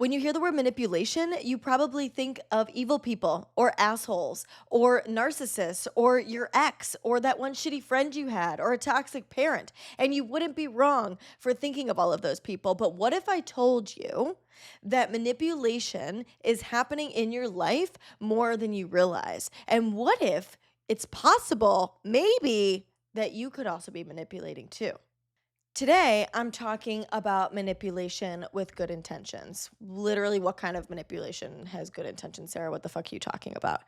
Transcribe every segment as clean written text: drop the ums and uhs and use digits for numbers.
When you hear the word manipulation, you probably think of evil people or assholes or narcissists or your ex or that one shitty friend you had or a toxic parent. And you wouldn't be wrong for thinking of all of those people. But what if I told you that manipulation is happening in your life more than you realize? And what if it's possible, maybe, that you could also be manipulating too? Today, I'm talking about manipulation with good intentions. Literally, what kind of manipulation has good intentions, Sarah? What the fuck are you talking about?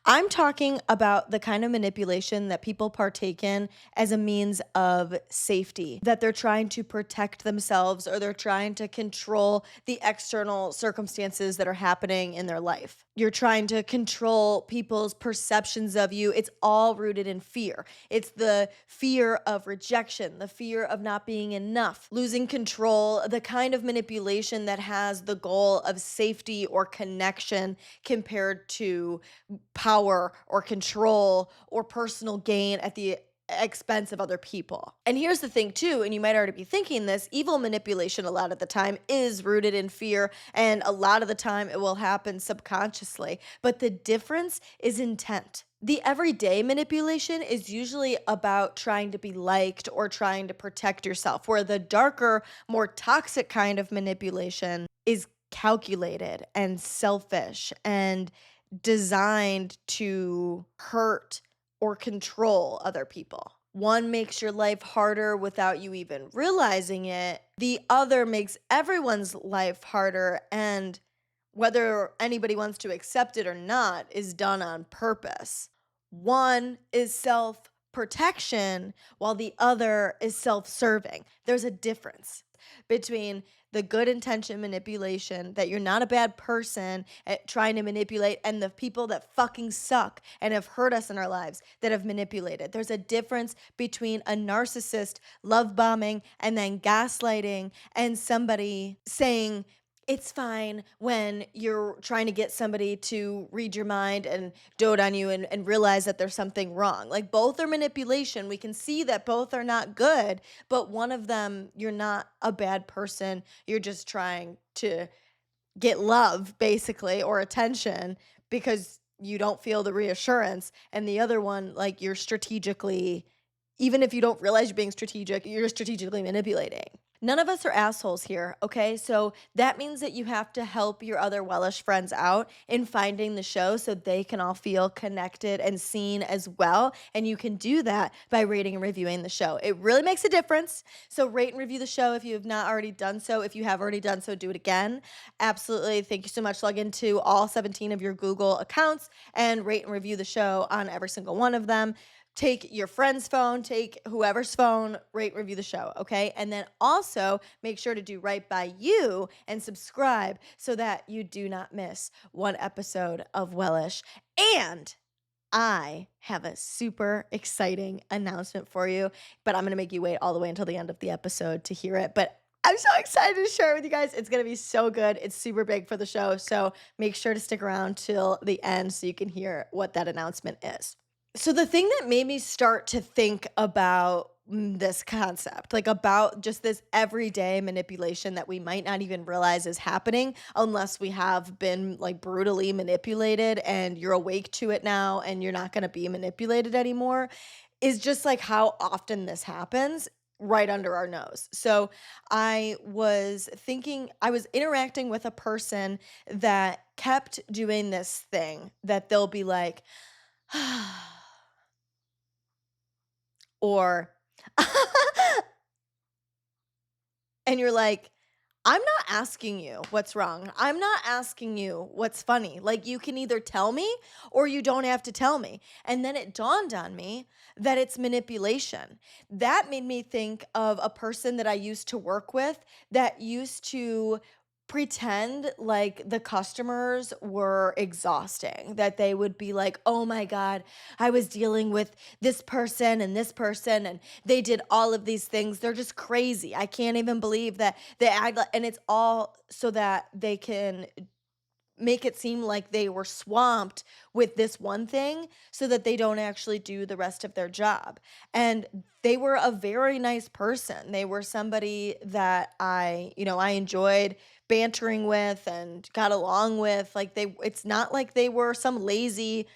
I'm talking about the kind of manipulation that people partake in as a means of safety, that they're trying to protect themselves or they're trying to control the external circumstances that are happening in their life. You're trying to control people's perceptions of you. It's all rooted in fear. It's the fear of rejection, the fear of not being enough, losing control, the kind of manipulation that has the goal of safety or connection compared to power or control or personal gain at the expense of other people. And here's the thing too, and you might already be thinking this, evil manipulation a lot of the time is rooted in fear, and a lot of the time it will happen subconsciously. But the difference is intent. The everyday manipulation is usually about trying to be liked or trying to protect yourself, where the darker, more toxic kind of manipulation is calculated and selfish and designed to hurt or control other people. One makes your life harder without you even realizing it. The other makes everyone's life harder, and whether anybody wants to accept it or not, is done on purpose. One is self protection, while the other is self serving. There's a difference between the good intention manipulation, that you're not a bad person at trying to manipulate, and the people that fucking suck and have hurt us in our lives that have manipulated. There's a difference between a narcissist love bombing and then gaslighting and somebody saying, it's fine when you're trying to get somebody to read your mind and dote on you and realize that there's something wrong. Like, both are manipulation. We can see that both are not good, but one of them, you're not a bad person. You're just trying to get love, basically, or attention because you don't feel the reassurance. And the other one, like, you're strategically, even if you don't realize you're being strategic, you're strategically manipulating. None of us are assholes here, okay? So that means that you have to help your other Wellish friends out in finding the show so they can all feel connected and seen as well. And you can do that by rating and reviewing the show. It really makes a difference. So rate and review the show if you have not already done so. If you have already done so, do it again. Absolutely. Thank you so much. Log into all 17 of your Google accounts and rate and review the show on every single one of them. Take your friend's phone, take whoever's phone, rate, review the show, okay? And then also make sure to do right by you and subscribe so that you do not miss one episode of Wellish. And I have a super exciting announcement for you, but I'm going to make you wait all the way until the end of the episode to hear it. But I'm so excited to share it with you guys. It's going to be so good. It's super big for the show. So make sure to stick around till the end so you can hear what that announcement is. So the thing that made me start to think about this concept, like about just this everyday manipulation that we might not even realize is happening unless we have been like brutally manipulated and you're awake to it now and you're not going to be manipulated anymore, is just like how often this happens right under our nose. So I was thinking, I was interacting with a person that kept doing this thing that they'll be like, or and you're like, I'm not asking you what's wrong. I'm not asking you what's funny. Like, you can either tell me or you don't have to tell me. And then it dawned on me that it's manipulation. That made me think of a person that I used to work with that used to pretend like the customers were exhausting, that they would be like, oh my God, I was dealing with this person and they did all of these things. They're just crazy. I can't even believe that they act like, and it's all so that they can make it seem like they were swamped with this one thing so that they don't actually do the rest of their job. And they were a very nice person. They were somebody that I enjoyed bantering with and got along with. Like it's not like they were some lazy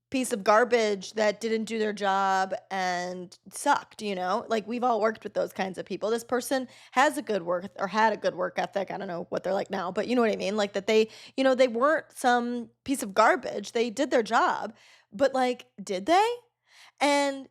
piece of garbage that didn't do their job and sucked. Like we've all worked with those kinds of people. This person has a good work or had a good work ethic. I don't know what they're like now, but you know what I mean? Like that they weren't some piece of garbage. They did their job, but like, did they? And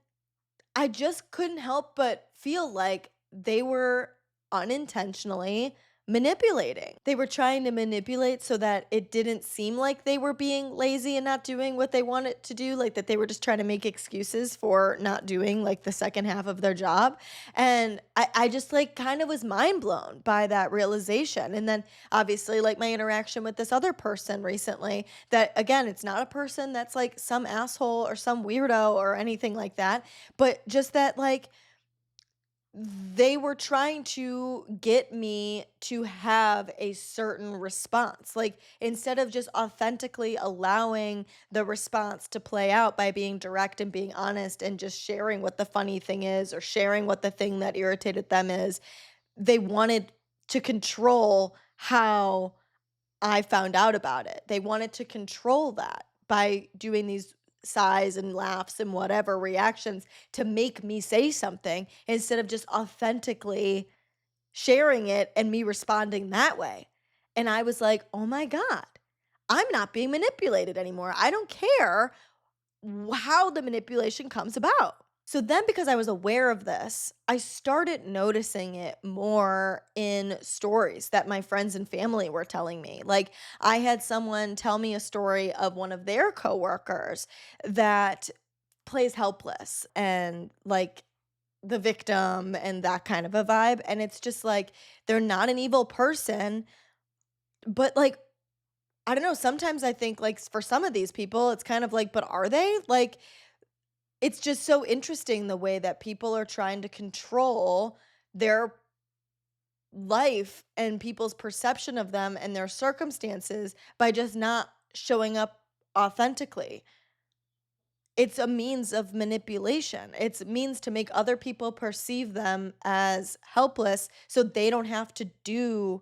I just couldn't help but feel like they were unintentionally manipulating. They were trying to manipulate so that it didn't seem like they were being lazy and not doing what they wanted to do, like that they were just trying to make excuses for not doing like the second half of their job. And I just like kind of was mind blown by that realization. And then obviously, like my interaction with this other person recently, that again, it's not a person that's like some asshole or some weirdo or anything like that, but just that like they were trying to get me to have a certain response. Like instead of just authentically allowing the response to play out by being direct and being honest and just sharing what the funny thing is or sharing what the thing that irritated them is, they wanted to control how I found out about it. They wanted to control that by doing these sighs and laughs and whatever reactions to make me say something instead of just authentically sharing it and me responding that way. And I was like, oh my God, I'm not being manipulated anymore. I don't care how the manipulation comes about. So then, because I was aware of this, I started noticing it more in stories that my friends and family were telling me. Like, I had someone tell me a story of one of their coworkers that plays helpless and like the victim and that kind of a vibe. And it's just like, they're not an evil person, but like, I don't know. Sometimes I think, like, for some of these people, it's kind of like, but are they? Like, it's just so interesting the way that people are trying to control their life and people's perception of them and their circumstances by just not showing up authentically. It's a means of manipulation. It's a means to make other people perceive them as helpless so they don't have to do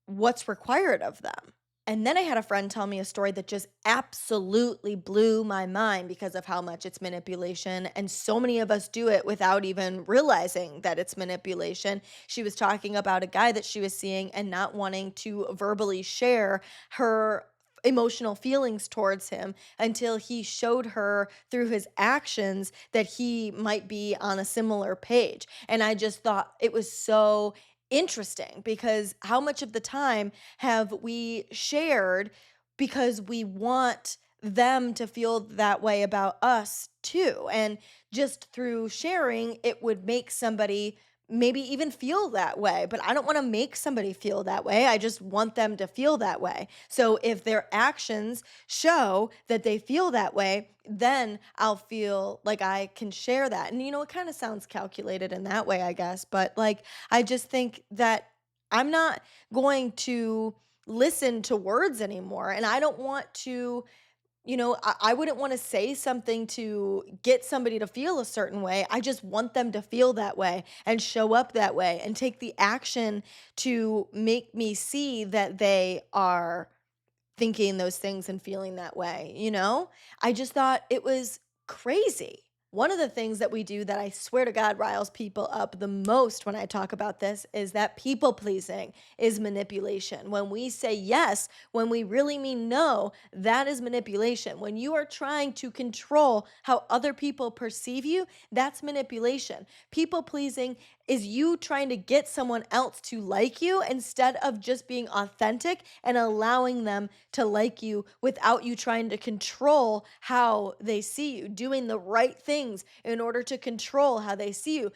what's required of them. And then I had a friend tell me a story that just absolutely blew my mind because of how much it's manipulation. And so many of us do it without even realizing that it's manipulation. She was talking about a guy that she was seeing and not wanting to verbally share her emotional feelings towards him until he showed her through his actions that he might be on a similar page. And I just thought it was so interesting because how much of the time have we shared because we want them to feel that way about us too? And just through sharing, it would make somebody maybe even feel that way. But I don't want to make somebody feel that way. I just want them to feel that way. So if their actions show that they feel that way, then I'll feel like I can share that. And it kind of sounds calculated in that way, I guess. But like, I just think that I'm not going to listen to words anymore. And I don't want to I wouldn't want to say something to get somebody to feel a certain way. I just want them to feel that way and show up that way and take the action to make me see that they are thinking those things and feeling that way? I just thought it was crazy. One of the things that we do that I swear to God riles people up the most when I talk about this is that people pleasing is manipulation. When we say yes, when we really mean no, that is manipulation. When you are trying to control how other people perceive you, that's manipulation. People pleasing is you trying to get someone else to like you instead of just being authentic and allowing them to like you without you trying to control how they see you, doing the right things in order to control how they see you.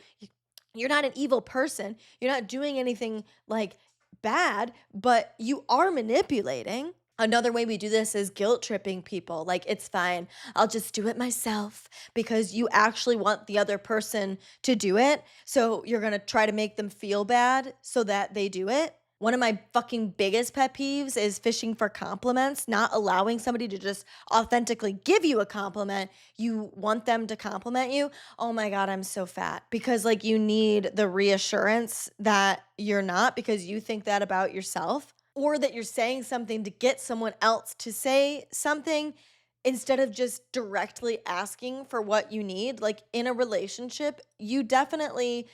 You're not an evil person. You're not doing anything like bad, but you are manipulating. Another way we do this is guilt tripping people. Like, it's fine. I'll just do it myself because you actually want the other person to do it. So you're going to try to make them feel bad so that they do it. One of my fucking biggest pet peeves is fishing for compliments, not allowing somebody to just authentically give you a compliment. You want them to compliment you. Oh my God, I'm so fat. Because, like, you need the reassurance that you're not because you think that about yourself, or that you're saying something to get someone else to say something instead of just directly asking for what you need. Like, in a relationship, you definitely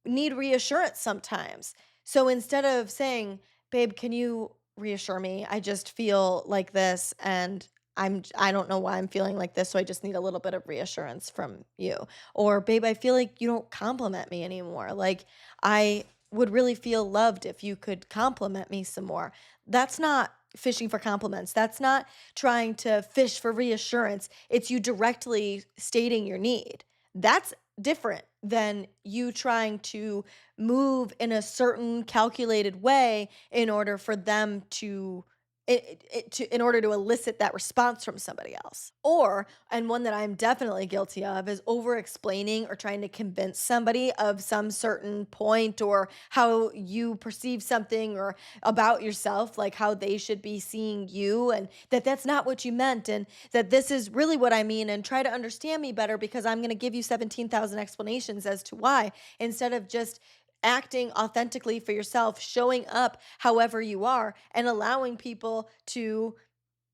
need reassurance sometimes. So instead of saying, "Babe, can you reassure me? I just feel like this and I don't know why I'm feeling like this, so I just need a little bit of reassurance from you." Or, "Babe, I feel like you don't compliment me anymore. Like, I would really feel loved if you could compliment me some more." That's not fishing for compliments. That's not trying to fish for reassurance. It's you directly stating your need. That's different than you trying to move in a certain calculated way in order for them to in order to elicit that response from somebody else. Or, and one that I'm definitely guilty of, is over explaining or trying to convince somebody of some certain point or how you perceive something or about yourself, like how they should be seeing you, and that that's not what you meant, and that this is really what I mean, and try to understand me better because I'm going to give you 17,000 explanations as to why, instead of just acting authentically for yourself, showing up however you are, and allowing people to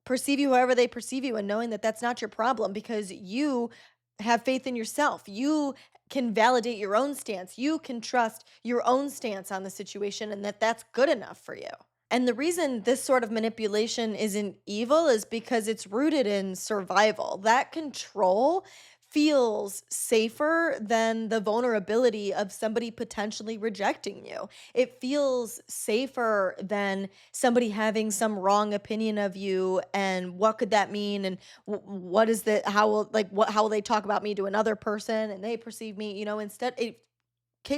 perceive you however they perceive you, and knowing that that's not your problem because you have faith in yourself. You can validate your own stance. You can trust your own stance on the situation, and that that's good enough for you. And the reason this sort of manipulation isn't evil is because it's rooted in survival. That control feels safer than the vulnerability of somebody potentially rejecting you. It feels safer than somebody having some wrong opinion of you, and what could that mean, and what is the how will like what how will they talk about me to another person and they perceive me, instead it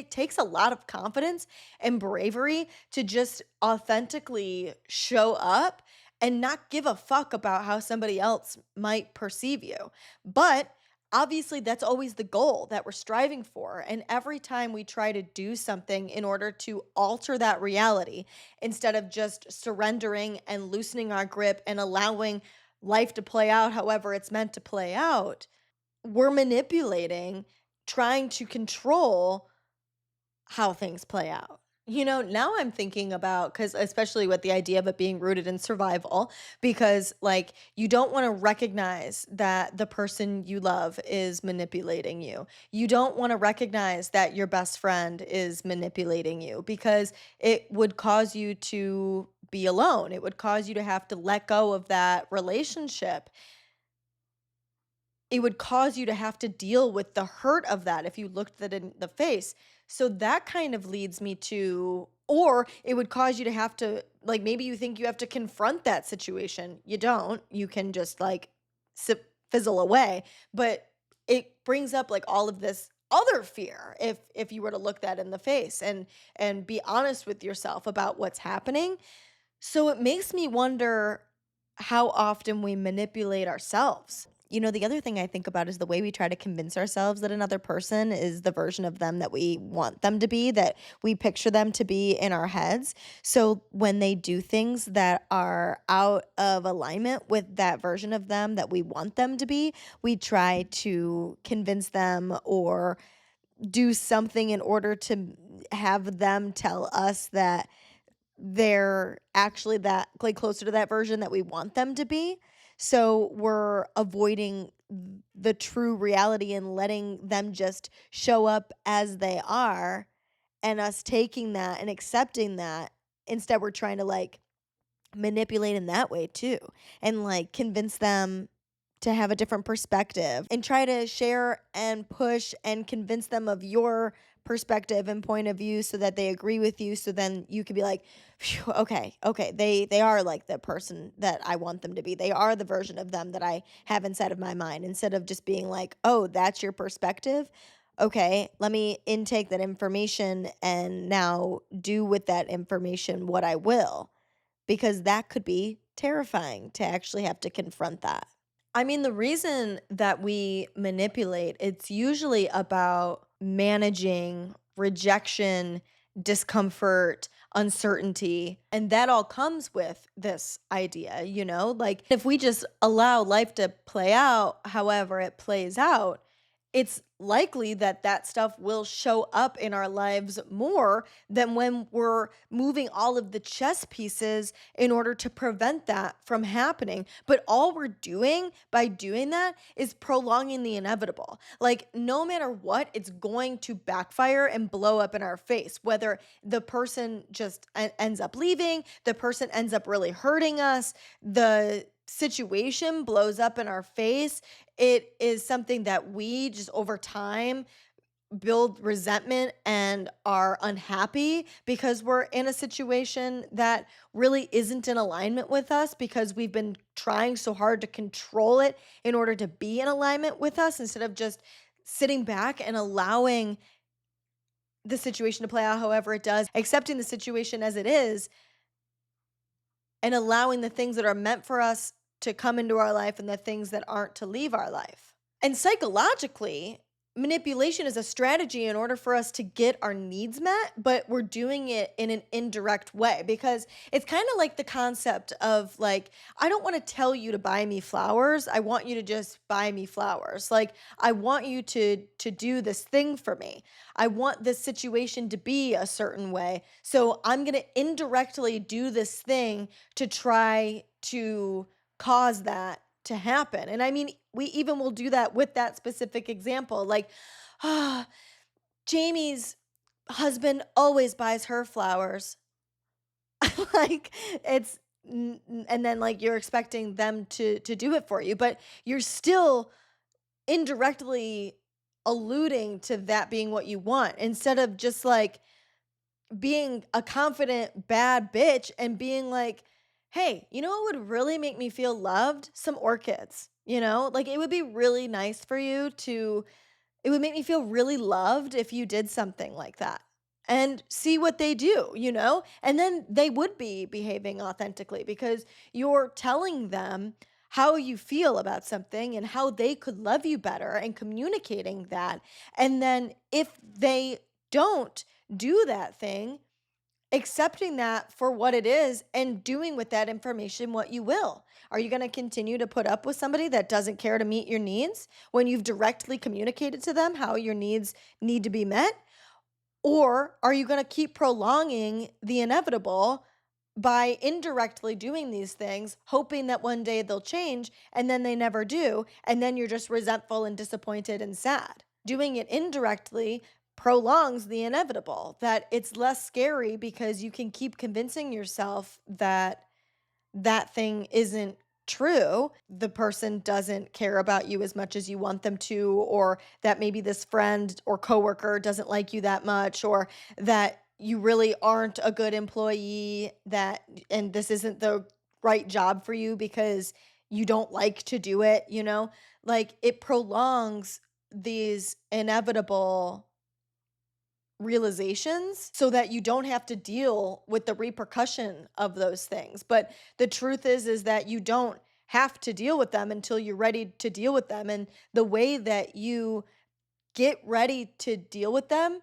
takes a lot of confidence and bravery to just authentically show up and not give a fuck about how somebody else might perceive you. But obviously, that's always the goal that we're striving for. And every time we try to do something in order to alter that reality, instead of just surrendering and loosening our grip and allowing life to play out however it's meant to play out, we're manipulating, trying to control how things play out. Now I'm thinking about, because especially with the idea of it being rooted in survival, because like you don't want to recognize that the person you love is manipulating you. You don't want to recognize that your best friend is manipulating you because it would cause you to be alone. It would cause you to have to let go of that relationship. It would cause you to have to deal with the hurt of that if you looked that in the face. So that kind of leads me to, or it would cause you to have to, like, maybe you think you have to confront that situation. You don't. You can just like fizzle away. But it brings up like all of this other fear if you were to look that in the face and be honest with yourself about what's happening. So it makes me wonder how often we manipulate ourselves. The other thing I think about is the way we try to convince ourselves that another person is the version of them that we want them to be, that we picture them to be in our heads. So when they do things that are out of alignment with that version of them that we want them to be, we try to convince them or do something in order to have them tell us that they're actually that like closer to that version that we want them to be. So we're avoiding the true reality and letting them just show up as they are, and us taking that and accepting that. Instead, we're trying to like manipulate in that way too, and like convince them to have a different perspective and try to share and push and convince them of your perspective and point of view so that they agree with you, so then you could be like, "Phew, okay, they are like the person that I want them to be. They are the version of them that I have inside of my mind," instead of just being like, "Oh, that's your perspective. Okay, let me intake that information and now do with that information what I will," because that could be terrifying to actually have to confront that. I mean, the reason that we manipulate, it's usually about managing rejection discomfort, uncertainty. And that all comes with this idea, like if we just allow life to play out however it plays out, it's likely that that stuff will show up in our lives more than when we're moving all of the chess pieces in order to prevent that from happening. But all we're doing by doing that is prolonging the inevitable. Like, no matter what, it's going to backfire and blow up in our face, whether the person just ends up leaving, the person ends up really hurting us, the situation blows up in our face. It is something that we just over time build resentment and are unhappy because we're in a situation that really isn't in alignment with us because we've been trying so hard to control it in order to be in alignment with us instead of just sitting back and allowing the situation to play out however it does, accepting the situation as it is, and allowing the things that are meant for us to come into our life and the things that aren't to leave our life. And psychologically, manipulation is a strategy in order for us to get our needs met, but we're doing it in an indirect way because it's kind of like the concept of like, I don't want to tell you to buy me flowers. I want you to just buy me flowers. Like, I want you to do this thing for me. I want this situation to be a certain way. So I'm going to indirectly do this thing to try to cause that to happen. And I mean, we even will do that with that specific example. Like, ah, Jamie's husband always buys her flowers. Like, and then like you're expecting them to do it for you, but you're still indirectly alluding to that being what you want instead of just like being a confident bad bitch and being like, hey, you know what would really make me feel loved? Some orchids, like it would be really nice for you to, it would make me feel really loved if you did something like that and see what they do, and then they would be behaving authentically because you're telling them how you feel about something and how they could love you better and communicating that. And then if they don't do that thing, accepting that for what it is and doing with that information what you will. Are you going to continue to put up with somebody that doesn't care to meet your needs when you've directly communicated to them how your needs need to be met? Or are you going to keep prolonging the inevitable by indirectly doing these things, hoping that one day they'll change and then they never do? And then you're just resentful and disappointed and sad. Doing it indirectly prolongs the inevitable, that it's less scary because you can keep convincing yourself that that thing isn't true. The person doesn't care about you as much as you want them to, or that maybe this friend or coworker doesn't like you that much, or that you really aren't a good employee, that and this isn't the right job for you because you don't like to do it, Like, it prolongs these inevitable realizations so that you don't have to deal with the repercussion of those things. But the truth is that you don't have to deal with them until you're ready to deal with them. And the way that you get ready to deal with them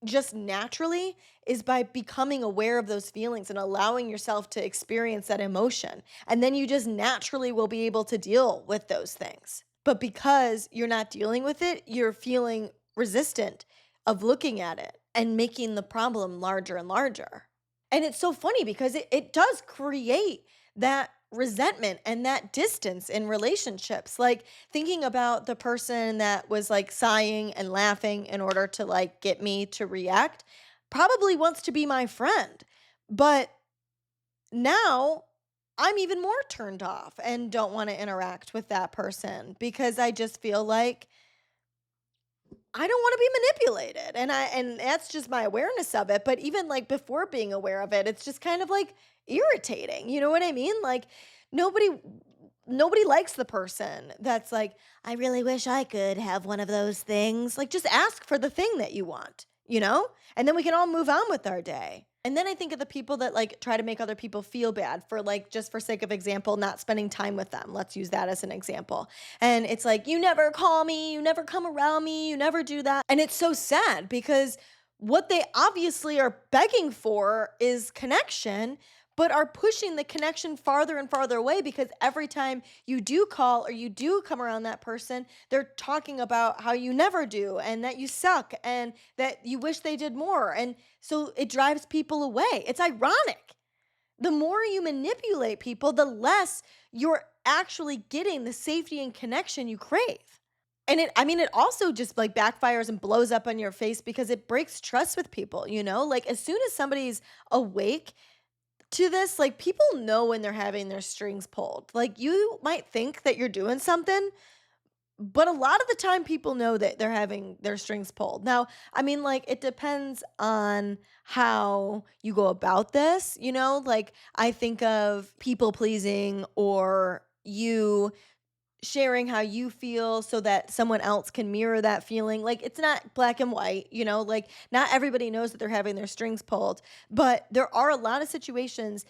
just naturally is by becoming aware of those feelings and allowing yourself to experience that emotion. And then you just naturally will be able to deal with those things. But because you're not dealing with it, you're feeling resistant of looking at it and making the problem larger and larger. And it's so funny because it does create that resentment and that distance in relationships. Like, thinking about the person that was like sighing and laughing in order to like get me to react probably wants to be my friend. But now I'm even more turned off and don't want to interact with that person because I just feel like I don't want to be manipulated. And that's just my awareness of it. But even like before being aware of it, it's just kind of like irritating. You know what I mean? Like, nobody nobody likes the person that's like, I really wish I could have one of those things. Like, just ask for the thing that you want, And then we can all move on with our day. And then I think of the people that like try to make other people feel bad for, like, just for sake of example, not spending time with them. Let's use that as an example. And it's like, you never call me, you never come around me, you never do that. And it's so sad because what they obviously are begging for is connection, but are pushing the connection farther and farther away because every time you do call or you do come around that person, they're talking about how you never do and that you suck and that you wish they did more. And so it drives people away. It's ironic. The more you manipulate people, the less you're actually getting the safety and connection you crave. And it also just like backfires and blows up on your face because it breaks trust with people, you know? Like as soon as somebody's awake to this, like people know when they're having their strings pulled. Like you might think that you're doing something, but a lot of the time people know that they're having their strings pulled. Now, like it depends on how you go about this, you know? Like I think of people pleasing or you sharing how you feel so that someone else can mirror that feeling. Like it's not black and white, you know, like not everybody knows that they're having their strings pulled, but there are a lot of situations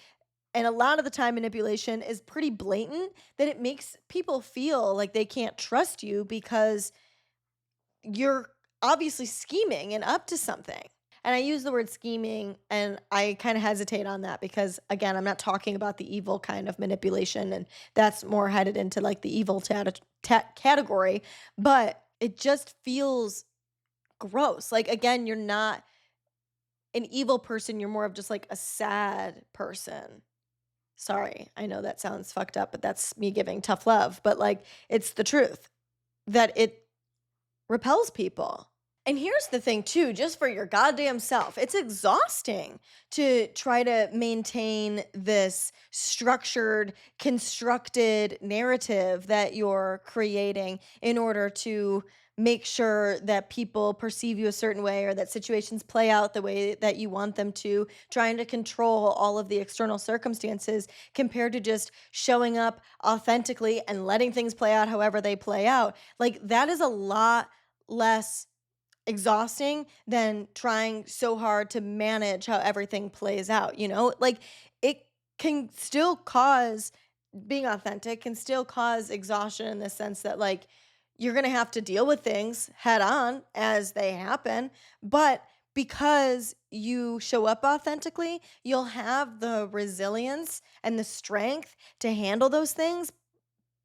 and a lot of the time manipulation is pretty blatant that it makes people feel like they can't trust you because you're obviously scheming and up to something. And I use the word scheming and I kind of hesitate on that because, again, I'm not talking about the evil kind of manipulation. And that's more headed into like the evil category. But it just feels gross. Like, again, you're not an evil person. You're more of just like a sad person. Sorry, I know that sounds fucked up, but that's me giving tough love. But like, it's the truth that it repels people. And here's the thing, too, just for your goddamn self, it's exhausting to try to maintain this structured, constructed narrative that you're creating in order to make sure that people perceive you a certain way or that situations play out the way that you want them to, trying to control all of the external circumstances compared to just showing up authentically and letting things play out however they play out. Like, that is a lot less exhausting than trying so hard to manage how everything plays out, you know? Like it can still cause being authentic can still cause exhaustion in the sense that like you're going to have to deal with things head on as they happen, but because you show up authentically, you'll have the resilience and the strength to handle those things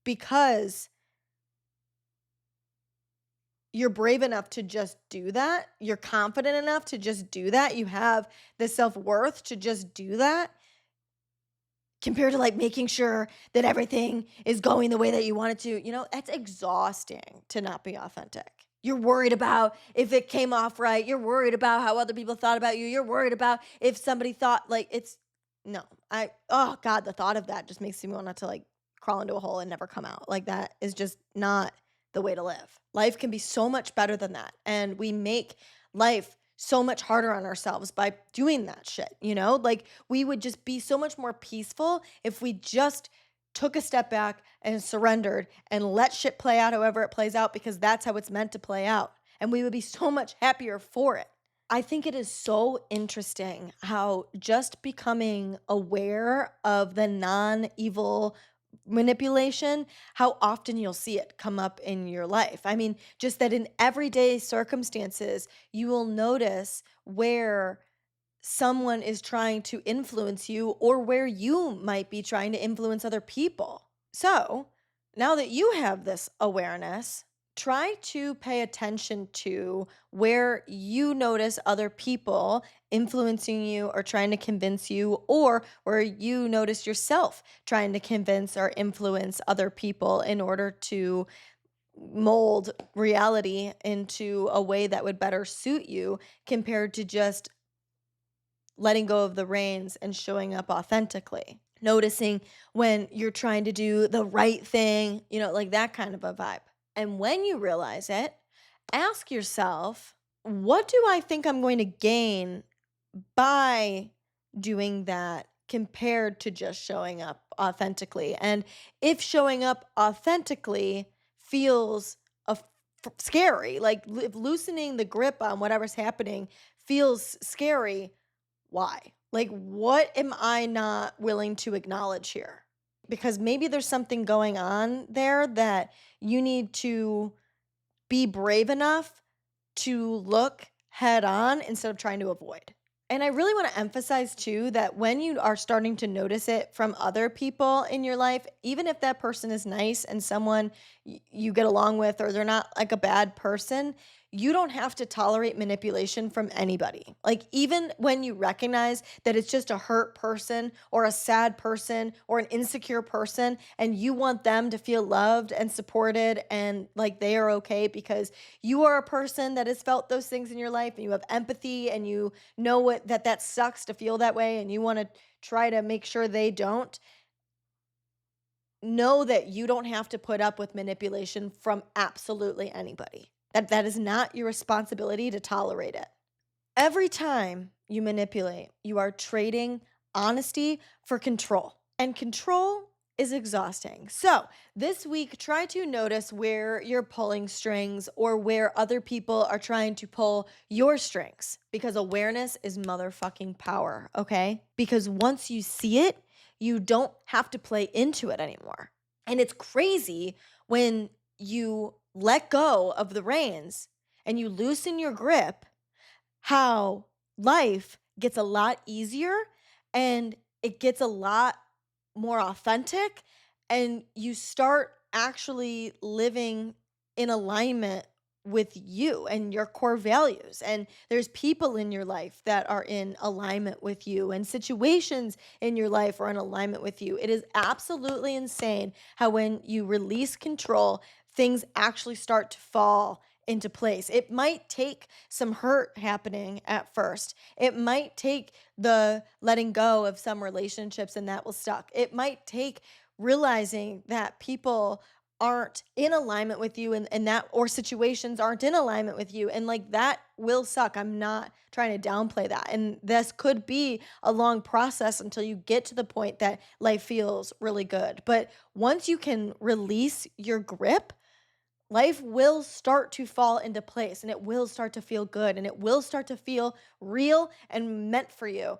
because you're brave enough to just do that. You're confident enough to just do that. You have the self-worth to just do that compared to like making sure that everything is going the way that you want it to. You know, it's exhausting to not be authentic. You're worried about if it came off right. You're worried about how other people thought about you. You're worried about if somebody thought like it's no. Oh God, the thought of that just makes me want to like crawl into a hole and never come out. Like that is just not the way to live. Life can be so much better than that. And we make life so much harder on ourselves by doing that shit, you know? Like we would just be so much more peaceful if we just took a step back and surrendered and let shit play out however it plays out because that's how it's meant to play out. And we would be so much happier for it. I think it is so interesting how just becoming aware of the non evil manipulation, how often you'll see it come up in your life. I mean, just that in everyday circumstances, you will notice where someone is trying to influence you or where you might be trying to influence other people. So, now that you have this awareness, try to pay attention to where you notice other people influencing you or trying to convince you, or where you notice yourself trying to convince or influence other people in order to mold reality into a way that would better suit you compared to just letting go of the reins and showing up authentically. Noticing when you're trying to do the right thing, you know, like that kind of a vibe. And when you realize it, ask yourself, what do I think I'm going to gain by doing that compared to just showing up authentically? And if showing up authentically feels scary, like if loosening the grip on whatever's happening feels scary, why? Like, what am I not willing to acknowledge here? Because maybe there's something going on there that you need to be brave enough to look head on instead of trying to avoid. And I really want to emphasize too that when you are starting to notice it from other people in your life, even if that person is nice and someone you get along with, or they're not like a bad person, you don't have to tolerate manipulation from anybody. Like, even when you recognize that it's just a hurt person or a sad person or an insecure person, and you want them to feel loved and supported and like they are okay because you are a person that has felt those things in your life and you have empathy and you know what that sucks to feel that way and you want to try to make sure they don't, know that you don't have to put up with manipulation from absolutely anybody. That is not your responsibility to tolerate it. Every time you manipulate, you are trading honesty for control. And control is exhausting. So, this week, try to notice where you're pulling strings or where other people are trying to pull your strings, because awareness is motherfucking power, okay? Because once you see it, you don't have to play into it anymore. And it's crazy when you let go of the reins and you loosen your grip, how life gets a lot easier and it gets a lot more authentic, and you start actually living in alignment with you and your core values, and there's people in your life that are in alignment with you and situations in your life are in alignment with you. It is absolutely insane how when you release control, things actually start to fall into place. It might take some hurt happening at first. It might take the letting go of some relationships and that will suck. It might take realizing that people aren't in alignment with you, and that, or situations aren't in alignment with you, and like that will suck. I'm not trying to downplay that. And this could be a long process until you get to the point that life feels really good. But once you can release your grip, life will start to fall into place and it will start to feel good and it will start to feel real and meant for you.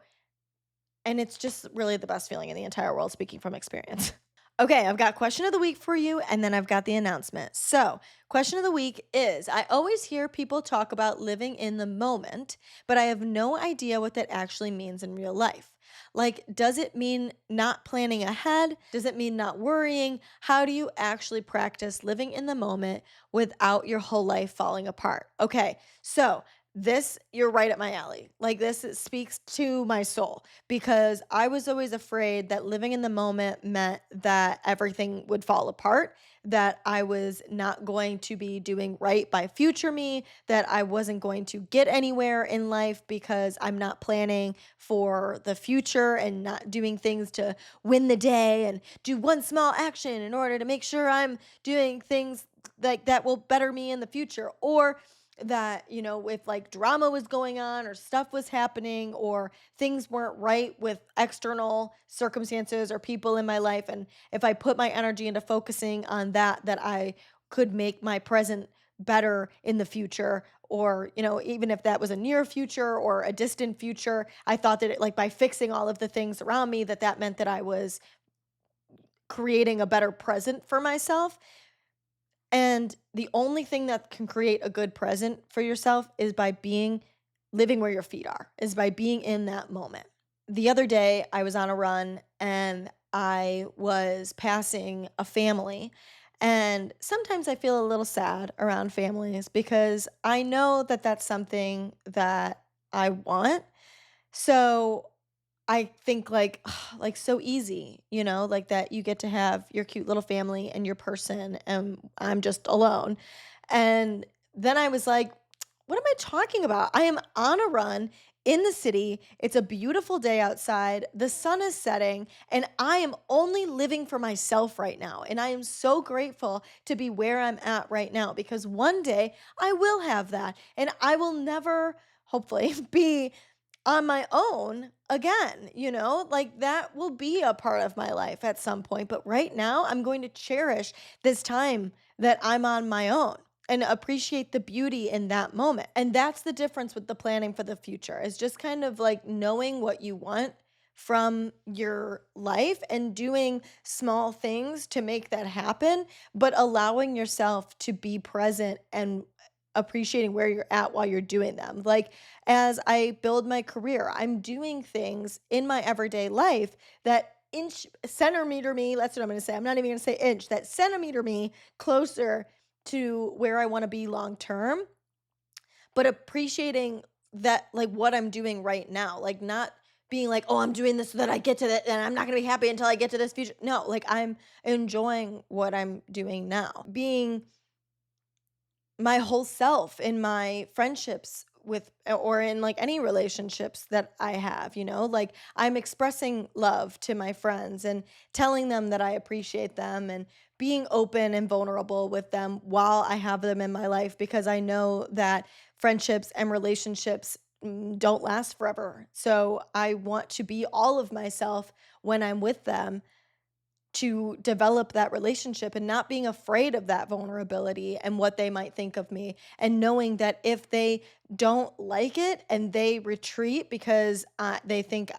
And it's just really the best feeling in the entire world, speaking from experience. Okay, I've got question of the week for you, and then I've got the announcement. So, question of the week is, I always hear people talk about living in the moment, but I have no idea what that actually means in real life. Like, does it mean not planning ahead? Does it mean not worrying? How do you actually practice living in the moment without your whole life falling apart? Okay, so this, you're right up my alley. Like, this speaks to my soul because I was always afraid that living in the moment meant that everything would fall apart, that I was not going to be doing right by future me, that I wasn't going to get anywhere in life because I'm not planning for the future and not doing things to win the day and do one small action in order to make sure I'm doing things like that will better me in the future. Or that, if like drama was going on or stuff was happening or things weren't right with external circumstances or people in my life, and if I put my energy into focusing on that I could make my present better in the future, or even if that was a near future or a distant future, I thought that like by fixing all of the things around me, that meant that I was creating a better present for myself. And the only thing that can create a good present for yourself is by living where your feet are, is by being in that moment. The other day, I was on a run and I was passing a family. And sometimes I feel a little sad around families because I know that that's something that I want. So I think like, like so easy, like that you get to have your cute little family and your person, and I'm just alone. And then I was like, what am I talking about? I am on a run in the city. It's a beautiful day outside. The sun is setting, and I am only living for myself right now. And I am so grateful to be where I'm at right now because one day I will have that, and I will never, hopefully, be on my own again, like that will be a part of my life at some point. But right now, I'm going to cherish this time that I'm on my own and appreciate the beauty in that moment. And that's the difference with the planning for the future, is just kind of like knowing what you want from your life and doing small things to make that happen, but allowing yourself to be present and appreciating where you're at while you're doing them. Like, as I build my career, I'm doing things in my everyday life that inch centimeter me, that's what I'm going to say. I'm not even going to say inch, that centimeter me closer to where I want to be long term, but appreciating that, like, what I'm doing right now, like, not being like, oh, I'm doing this so that I get to that and I'm not going to be happy until I get to this future. No, like, I'm enjoying what I'm doing now, being my whole self in my friendships with, or in like any relationships that I have, like, I'm expressing love to my friends and telling them that I appreciate them and being open and vulnerable with them while I have them in my life, because I know that friendships and relationships don't last forever. So I want to be all of myself when I'm with them, to develop that relationship, and not being afraid of that vulnerability and what they might think of me, and knowing that if they don't like it and they retreat because they think,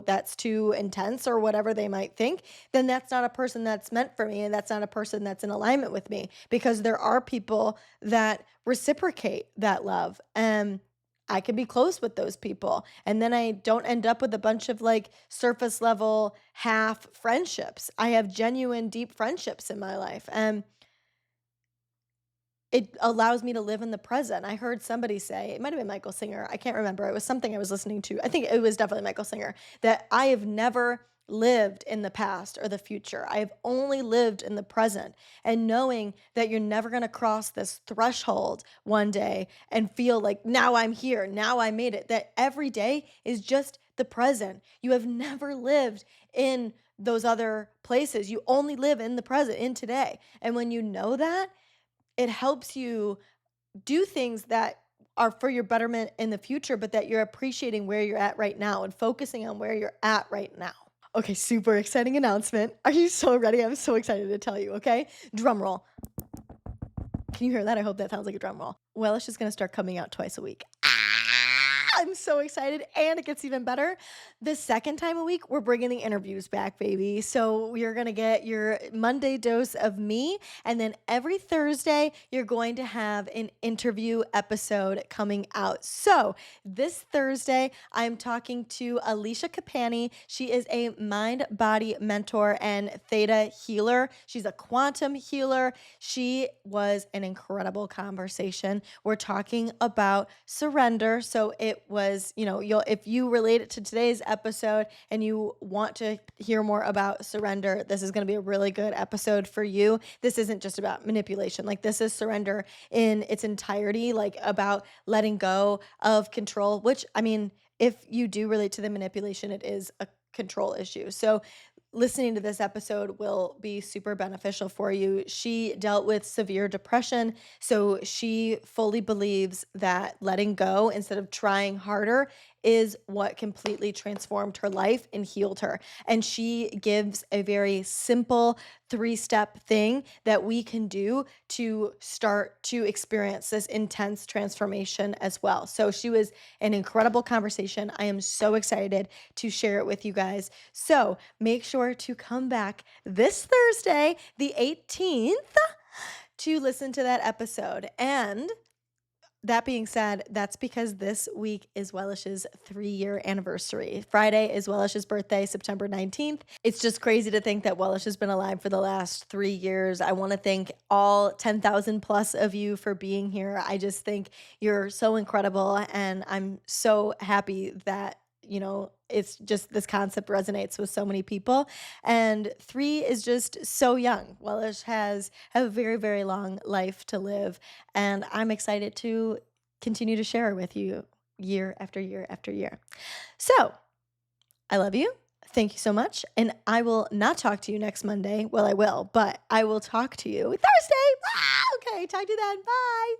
that's too intense or whatever they might think, then that's not a person that's meant for me, and that's not a person that's in alignment with me, because there are people that reciprocate that love, and I can be close with those people. And then I don't end up with a bunch of like surface level half friendships. I have genuine deep friendships in my life. And it allows me to live in the present. I heard somebody say, it might have been Michael Singer, I can't remember. It was something I was listening to. I think it was definitely Michael Singer, that I have never lived in the past or the future. I have only lived in the present. And knowing that you're never going to cross this threshold one day and feel like, now I'm here, now I made it, that every day is just the present. You have never lived in those other places. You only live in the present, in today. And when you know that, it helps you do things that are for your betterment in the future, but that you're appreciating where you're at right now and focusing on where you're at right now. Okay, super exciting announcement. Are you so ready? I'm so excited to tell you, okay? Drum roll. Can you hear that? I hope that sounds like a drum roll. Wellish is going to start coming out twice a week. I'm so excited, and it gets even better. The second time a week, we're bringing the interviews back, baby. So you're going to get your Monday dose of me, and then every Thursday, you're going to have an interview episode coming out. So this Thursday, I'm talking to Alicia Capani. She is a mind-body mentor and theta healer. She's a quantum healer. She was an incredible conversation. We're talking about surrender. So it was, you'll, if you relate it to today's episode and you want to hear more about surrender, this is going to be a really good episode for you. This isn't just about manipulation. Like, this is surrender in its entirety, like about letting go of control, which, I mean, if you do relate to the manipulation, it is a control issue. So listening to this episode will be super beneficial for you. She dealt with severe depression, so she fully believes that letting go instead of trying harder is what completely transformed her life and healed her. And she gives a very simple 3-step thing that we can do to start to experience this intense transformation as well. So she was an incredible conversation. I am so excited to share it with you guys. So make sure to come back this Thursday, the 18th, to listen to that episode. And that being said, that's because this week is Wellish's 3-year anniversary. Friday is Wellish's birthday, September 19th. It's just crazy to think that Wellish has been alive for the last 3 years. I want to thank all 10,000 plus of you for being here. I just think you're so incredible, and I'm so happy that it's just, this concept resonates with so many people. And 3 is just so young. Wellish has a very, very long life to live. And I'm excited to continue to share with you year after year after year. So I love you. Thank you so much. And I will not talk to you next Monday. Well, I will, but I will talk to you Thursday. Okay, talk to you then. Bye.